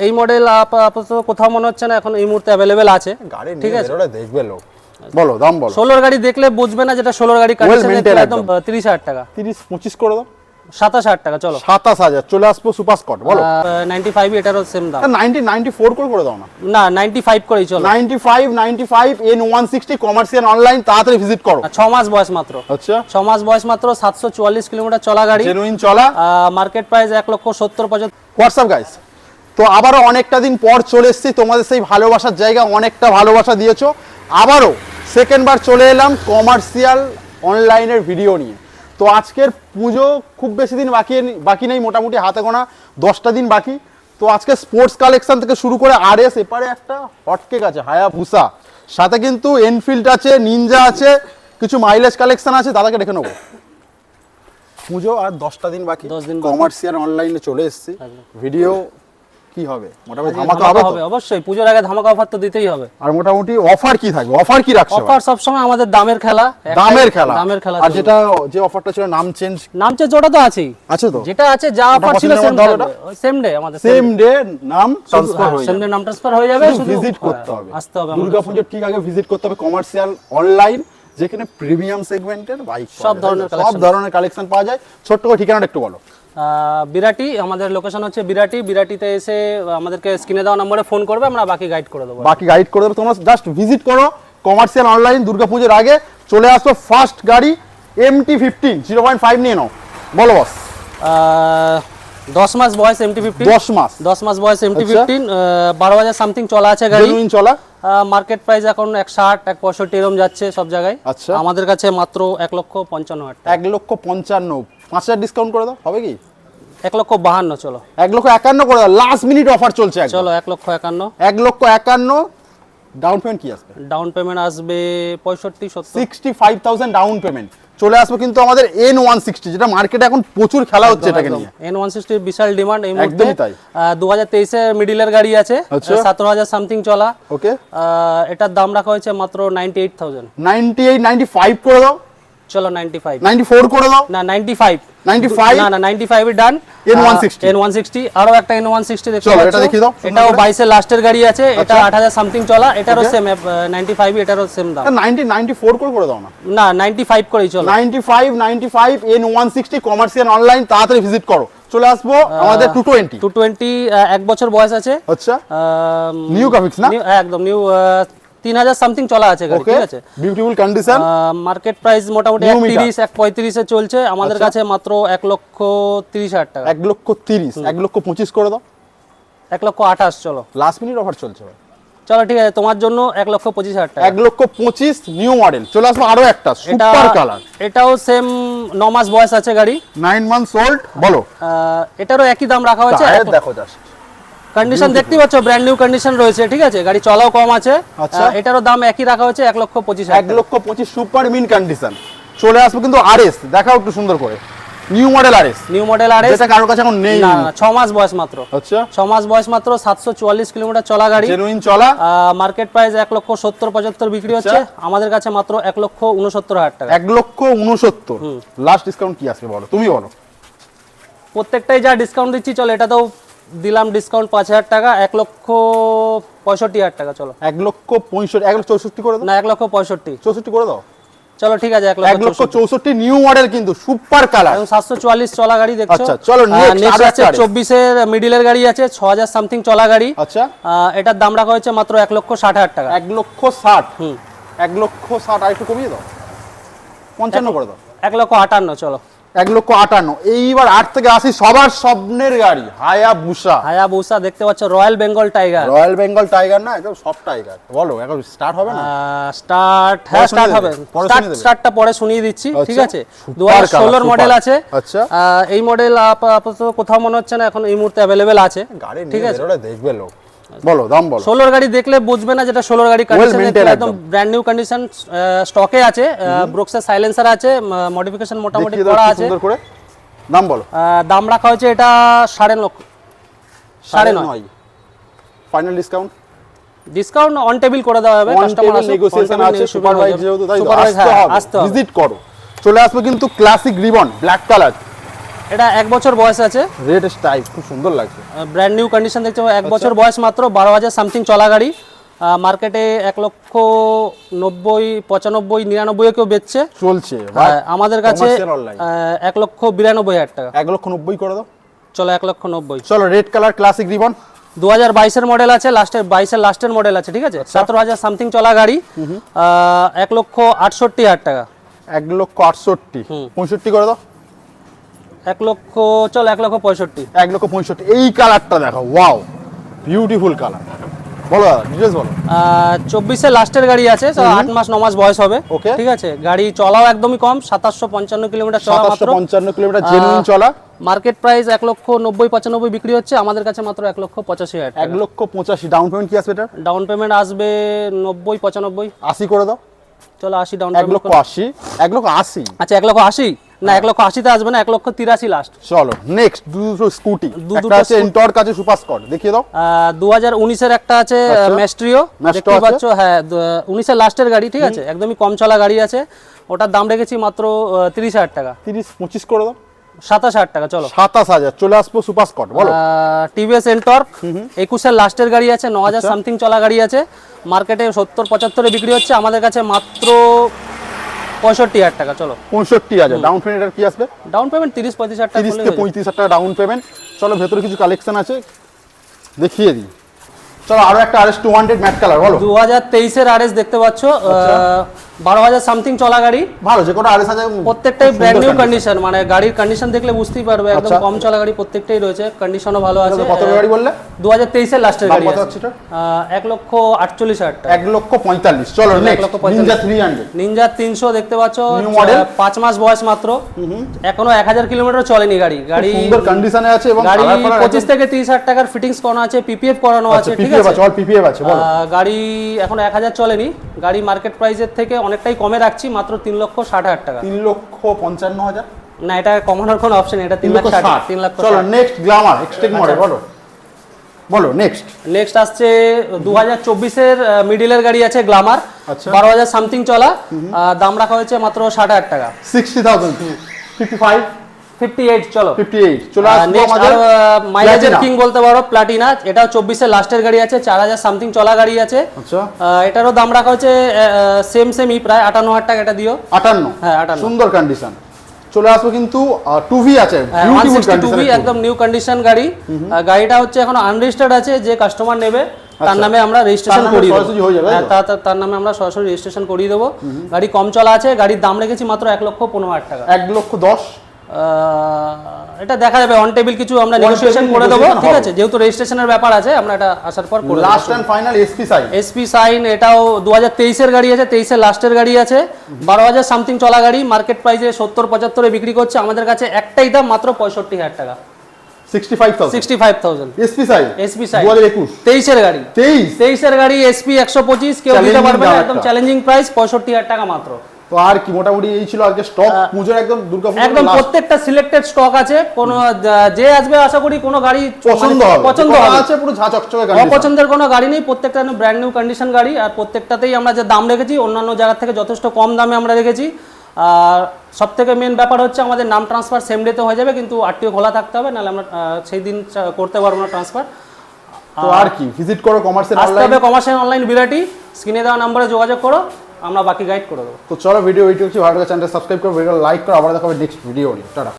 এই মডেল আপাতত কোথাও মনে হচ্ছে না এখন এই মুহূর্তে অ্যাভেলেবেল আছে। ঠিক আছে, ওটা দেখবে লোক। বলো দাম বলো। 16 গাড়ি দেখলে বুঝবে না যেটা 16 গাড়ি কন্ডিশনে একদম 30000 টাকা। 30 25 করে দাও। 27000 টাকা চলো। 27000 চলে আসবো সুপার স্কট। বলো 95 এটারও সেম দাম। 90 94 করে দাও না। না 95 করেই চলো। 95 N160 কমার্শিয়াল অনলাইন তাড়াতাড়ি ভিজিট করো। 6 মাস বয়স মাত্র। আচ্ছা 6 মাস বয়স মাত্র, 744 কিলোমিটার চলা গাড়ি, জেনুইন চলা। Market price 1,70,75। হোয়াটসঅ্যাপ গাইস, তো আবারও অনেকটা দিন পর চলে এসেছি তোমাদের সেই ভালোবাসার জায়গা, অনেকটা ভালোবাসা দিয়েছো। আবারও সেকেন্ডবার চলে এলাম কমার্শিয়াল অনলাইনের ভিডিও নিয়ে। তো আজকের পুজো খুব বেশি দিন বাকি নেই, মোটামুটি হাতে গোনা 10টা দিন বাকি। তো আজকে স্পোর্টস কালেকশন থেকে শুরু করে আরএস, এপারে একটা হটকেক আছে হায়াবুসা, সাথে কিন্তু এনফিল্ড আছে, নিনজা আছে, কিছু মাইলেজ কালেকশন আছে, দাদাকে ডেকে নেবো। পুজো আর 10টা দিন বাকি, কমার্শিয়াল অনলাইনে চলে এসেছি। ভিডিও কি হবে? মোটামুটি ধামাকা হবে অবশ্যই, পূজোর আগে ধামাকা অফার তো দিতেই হবে। আর মোটামুটি অফার কি থাকবে? অফার কি রাখছো? অফার সব সময় আমাদের দামের খেলা। আর যেটা যে অফারটা ছিল নাম চেঞ্জ ওটা তো আছেই আছে। তো যেটা আছে যা অফার ছিল সেম ডে আমাদের সেম ডে নাম ট্রান্সফার হয়ে যাবে। সেম ডে নাম ট্রান্সফার হয়ে যাবে, শুধু ভিজিট করতে হবে, আসতে হবে। দুর্গাপূজার ঠিক আগে ভিজিট করতে হবে কমার্শিয়াল অনলাইন, যেখানে প্রিমিয়াম সেগমেন্টের বাইক সব ধরনের কালেকশন পাওয়া যায়। ছোট্ট করে ঠিকানাটা একটু বলো। বিরাটি, আমাদের লোকেশন হচ্ছে বিরাটিতে এসে আমাদেরকে স্ক্রিনে দেওয়া নম্বরে ফোন করবে, আমরা বাকি গাইড করে দেবো। তোমরা জাস্ট ভিজিট করো কমার্শিয়াল অনলাইন। দুর্গাপূজার আগে চলে আসো ফার্স্ট গাড়ি MT-15 0.5 নিয়ে নাও। বলো বস। 10 মাস বয়স MT-15। 10 মাস বয়স MT-15, 12,000 সামথিং চলা আছে গাড়ি, জেনুইন চলা। মার্কেট প্রাইস এখন 160 165 এরকম যাচ্ছে সব জায়গায়। আচ্ছা, আমাদের কাছে মাত্র 1,55,000 টাকা। 1,55,000, 5,000 ডিসকাউন্ট করে দাও, হবে কি? 1,52,000 চলো। 1,51,000 করে দাও, লাস্ট মিনিট অফার চলছে। চলো 1,51,000। 1,51,000 ডাউন পেমেন্ট কি আসবে? ডাউন পেমেন্ট আসবে 65-70, 65,000 ডাউন পেমেন্ট। চলে আসবে কিন্তু আমাদের N160, যেটা মার্কেটে এখন প্রচুর খেলা হচ্ছে এটাকে নিয়ে। N160 এর বিশাল ডিমান্ড এই মুহূর্তে। একদমই তাই। 2023 এর মিডলের গাড়ি আছে, 17,000 সামথিং চলা। ওকে, এটার দাম রাখা হয়েছে মাত্র 98,000। 98 95 করে দাও। চলো 95 94 করে দাও। না 95 না 95 এ ডান। N160 আরো একটা N160 দেখতে পাচ্ছ, এটা দেখিয়ে দাও। এটাও 22 এর লাস্টের গাড়ি আছে, এটা 8,000 সামথিং চলা, এটারও সেম 95, এটারও সেম দাম। 94 করে দাও না। না 95 করেই চলো। 95 N160 কমার্শিয়াল অনলাইন, তাড়াতাড়ি ভিজিট করো। চলে আসবো আমাদের 220 1 বছর বয়স আছে। আচ্ছা, নিউ গ্রাফিক্স না? একদম নিউ, 3,000 সামথিং চলা আছে গাড়ি, ঠিক আছে, বিউটিফুল কন্ডিশন। মার্কেট প্রাইস মোটামুটি 1,30 1,35 এ চলছে, আমাদের কাছে মাত্র 1,30,000 টাকা। 1,30,000 1,25,000 করে দাও। 1,28,000 চলো। লাস্ট মিনিট অফার চলছে ভাই। চলো ঠিক আছে, তোমার জন্য 1,25,000 টাকা। 1,25,000 নিউ মডেল। চলে আসবো আরো একটা সুপার কালার, এটাও সেম 9 মাস বয়স আছে গাড়ি, 9 মান্থস ওল্ড। বলো এটারও একই দাম রাখা হয়েছে। দেখো জাস্ট কন্ডিশন দেখতেই পাচ্ছ, ব্র্যান্ড নিউ কন্ডিশন রয়েছে, ঠিক আছে, গাড়ি চলাও কম আছে। এটারও দাম একই রাখা হয়েছে 1,25,000। 1,25,000 সুপার মিন কন্ডিশন। চলে আসবো কিন্তু আরএস, দেখাও একটু সুন্দর করে। নিউ মডেল আরএস, যেটা কারোর কাছে এখন নেই। না 6 মাস বয়স মাত্র। আচ্ছা, 6 মাস বয়স মাত্র, 744 কিলোমিটার চলা গাড়ি, জেনুইন চলা। মার্কেট প্রাইস 1,70,75 বিক্রি হচ্ছে, আমাদের কাছে মাত্র 1,69,000 টাকা। 1,69,000 লাস্ট ডিসকাউন্ট কি আসবে বলো, তুমি বলো। প্রত্যেকটাই যা ডিসকাউন্ট দিচ্ছি, চলো এটাতেও দিলাম ডিসকাউন্ট 5,000 টাকা, 1,65,000 টাকা। চলো 1,65,000 1,64,000 করে দাও। না 1,65,000 64 করে দাও। চলো ঠিক আছে, 1,64,000 নিউ মডেল কিন্তু সুপার কালার, 744 চলা গাড়ি দেখছো। আচ্ছা চলো নেক্সট আছে 24 এর মিডলের গাড়ি আছে, 6,000 সামথিং চলা গাড়ি। আচ্ছা, এটার দাম রাখা হয়েছে মাত্র 1,60,000 টাকা। 1,60,000 1,60,000 আর একটু কমিয়ে দাও, 55 করে দাও। 1,58,000 চলো। 1,58,000। এইবার 8 থেকে 80 সবার স্বপ্নের গাড়ি হায়াবুসা দেখতে পাচ্ছ, রয়্যাল বেঙ্গল টাইগার না, একদম সফট টাইগার। বলো এখন স্টার্ট হবে না? স্টার্ট হবে, স্টার্টটা পরে শুনিয়ে দিচ্ছি, ঠিক আছে। 2016 এর মডেল আছে। আচ্ছা, এই মডেল আপাতত কোথাও মনে হচ্ছে না এখন এই মুহূর্তে অ্যাভেলেবেল আছে, ঠিক আছে। ওটা দেখবে লোক। বলো দাম বলো। 16 গাড়ি দেখলে বুঝবে না যেটা 16 গাড়ি কন্ডিশন, একদম ব্র্যান্ড নিউ কন্ডিশন, স্টকে আছে, ব্রুকসের সাইলেন্সার আছে, মডিফিকেশন মোটামুটি করা আছে। সুন্দর করে দাম বলো। দাম রাখা হয়েছে এটা 9.5 ফাইনাল ডিসকাউন্ট অন টেবিল করে দেওয়া হবে, কাস্টমার আছে, নেগোসিয়েশন আছে। সুপারভাইজ যেহেতু তাই আসতে হবে, ভিজিট করো। চলে আসবে কিন্তু ক্লাসিক রিবন ব্ল্যাক কালার, এটা 1 বছর বয়স আছে, রেড স্টাইপ খুব সুন্দর লাগছে। ব্র্যান্ড নিউ কন্ডিশন দেখতে পাবো, 1 বছর বয়স মাত্র, 12,000 সামথিং চলা গাড়ি। মার্কেটে 1,90,95,99 99 কেউ বেচছে, চলছে আমাদের কাছে 1,92,500 টাকা। 1,90,000 করে দাও, চলো 1,90,000। চলো রেড কালার ক্লাসিক রিবন 2022 এর মডেল আছে, 22 এর লাস্টের মডেল আছে, ঠিক আছে। 17,000 সামথিং চলা গাড়ি, 1,68,000 টাকা। 1,68,000, 65 করে দাও। 1 লক্ষ, চলো 1,65,000। 1,65,000। এই কালারটা দেখো, ওয়াও বিউটিফুল কালার। বলো দাদা, ডিটেইলস বলো। 24 এর লাস্টের গাড়ি আছে, 8 মাস 9 মাস বয়স হবে, ওকে, ঠিক আছে। গাড়ি চলাও একদমই কম, 755 কিলোমিটার চলা মাত্র, 755 কিলোমিটার জেনুইন চলা। মার্কেট প্রাইস 1,90,95 বিক্রি হচ্ছে, আমাদের কাছে মাত্র 1,85,000 টাকা। 1,85,000। ডাউন পেমেন্ট কি আসবে এটা? ডাউন পেমেন্ট আসবে 90-95। 80 করে দাও। চলো 80 ডাউন পেমেন্ট। 1,80,000, 1,80,000। আচ্ছা 1,80,000 না, 1,80,000 আসবে না, 1,83,000 লাস্ট। চলো নেক্সট দুটো স্কুটি, একটা আছে এন্টর্ক আছে, সুপার স্কট, দেখিয়ে দাও। 2019 এর একটা আছে ম্যাস্ট্রিও, দেখতে পাচ্ছ, হ্যাঁ 19 এর লাস্টের গাড়ি, ঠিক আছে, একদমই কম চলা গাড়ি আছে। ওটার দাম রেখেছি মাত্র 30,000 টাকা। 30-25 করে দাও। 27,000 টাকা। চলো 27,000 চলে আসবো সুপার স্কট। বলো। টিভিএস এন্টর্ক 21 এর লাস্টের গাড়ি আছে, 9,000 সামথিং চলা গাড়ি আছে, মার্কেটে 70-75 বিক্রি হচ্ছে, আমাদের কাছে মাত্র 65,000 টাকা। চলো 65,000। ডাউন পেমেন্ট কি আসবে? ডাউন পেমেন্ট 30-35,000 টাকা। 30-35,000 টাকা ডাউন পেমেন্ট। চলো ভেতরে কিছু কালেকশন আছে, দেখিয়ে দিই। চলো আরো একটা RS 200 ম্যাট কালার। বলো। 2023 এর RS দেখতে পাচ্ছ, 12,000 সামথিং চলা গাড়ি, ভালো, যে কোনো RS আছে, প্রত্যেকটাই ব্র্যান্ড নিউ কন্ডিশন, মানে গাড়ির কন্ডিশন দেখলে বুঝতেই পারবে, একদম কম চলা গাড়ি প্রত্যেকটাই রয়েছে, কন্ডিশনও ভালো আছে। কত গাড়ি বললে? 2023 এর লাস্টের গাড়ি কত আছে, আছে এটা? 1,48,000 টাকা। 1,45,000। চলো নেক্সট নিনজা 300। নিনজা 300 দেখতে পাচ্ছ, নিউ মডেল, 5 মাস বয়স মাত্র, এখনো 1000 কিলোমিটার চলেনি গাড়ি। গাড়ি সুন্দর কন্ডিশনে আছে এবং গাড়ি 25-30,000 টাকার ফিটিংস করানো আছে, পিপিএফ করানো আছে, ঠিক আছে। অল পিপিএফ আছে। বলো। গাড়ি এখন 1000 চলেনি, গাড়ি মার্কেট প্রাইসের থেকে অনেকটাই কমে রাখছি, মাত্র 3,60,000 টাকা। 3,55,000 না, এটা কমানোর কোনো অপশন, এটা 3,60,000। 3,60,000। চলো নেক্সট গ্ল্যামার এক্সটেক মডেল। বলো। বলো নেক্সট আসছে 2024 এর মিডলের গাড়ি আছে, গ্ল্যামার, আচ্ছা, 12,000 সামথিং চলা, দাম রাখা হয়েছে মাত্র 60,000 টাকা। 60,000। 55 58। চলো 58 চলে আসবে আমাদের মাইলেজের কিং বলতে পারো, প্লাটিনা। এটাও 24 এর লাস্টের গাড়ি আছে, 4,000 সামথিং চলা গাড়ি আছে। আচ্ছা, এটারও দাম রাখা হয়েছে সেমই প্রায় 58,000 টাকা এটা দিও। 58। হ্যাঁ 58। সুন্দর কন্ডিশন। চলে আসবে কিন্তু 2V আছে, বিউটিফুল কন্ডিশন, একদম নিউ কন্ডিশন গাড়ি। গাড়িটা হচ্ছে এখন আনরেজিস্টার্ড আছে, যে কাস্টমার নেবে তার নামে আমরা রেজিস্ট্রেশন করিয়ে দেবো। তার নামে আমরা সরাসরি রেজিস্ট্রেশন করিয়ে দেবো। গাড়ি কম চলা আছে, গাড়ির দাম রেখেছি মাত্র 1,15,000 টাকা। 1,10,000। এটা দেখা যাবে, অন টেবিল কিছু আমরা নেগোসিয়েশন করে দেবো, ঠিক আছে, যেহেতু রেজিস্ট্রেশনের ব্যাপার আছে, আমরা এটা আসার পর করে দেব। Last and final SP sign, এটাও 2023 এর গাড়ি আছে, 23 এর লাস্টের গাড়ি আছে, 12,000 সামথিং চলা গাড়ি, মার্কেট প্রাইসে 70-75 বিক্রি করছে, আমাদের কাছে একটাই দাম মাত্র 65,000 টাকা। 65,000 এসপি সাইন 2021 23 এর গাড়ি, 23 এর গাড়ি এসপি 125, কেউ দিতে পারবে না, একদম চ্যালেঞ্জিং প্রাইস 65,000 টাকা মাত্র। তো আর কি, মোটামুটি এই ছিল আজকে স্টক পুজোর, একদম দুর্গাপূজা, একদম প্রত্যেকটা সিলেক্টেড স্টক আছে, কোন যে আসবে আশা করি কোনো গাড়ি পছন্দ হবে আছে, পুরো ঝাঁচকচকে গাড়ি, অপছন্দের কোনো গাড়ি নেই, প্রত্যেকটা ব্র্যান্ড নিউ কন্ডিশন গাড়ি। আর প্রত্যেকটাতেই আমরা যে দাম রেখেছি অন্যান্য জায়গা থেকে যথেষ্ট কম দামে আমরা রেখেছি। আর সব থেকে মেন ব্যাপার হচ্ছে আমাদের নাম ট্রান্সফার সেম ডেতে হয়ে যাবে, কিন্তু আরটিও খোলা থাকতে হবে, নাহলে আমরা সেই দিন করতে পারবো না ট্রান্সফার। তো আর কি, ভিজিট করো কমার্শিয়াল অনলাইন বিরাটি, স্ক্রিনে দেওয়া নম্বরে যোগাযোগ করো, আমরা বাকি গাইড করে দেবো। তো চলো ভিডিও চ্যানেলটা সাবস্ক্রাইব করো, ভিডিও লাইক করো, আবার দেখা হবে নেক্সট ভিডিও নিয়ে। টাটা।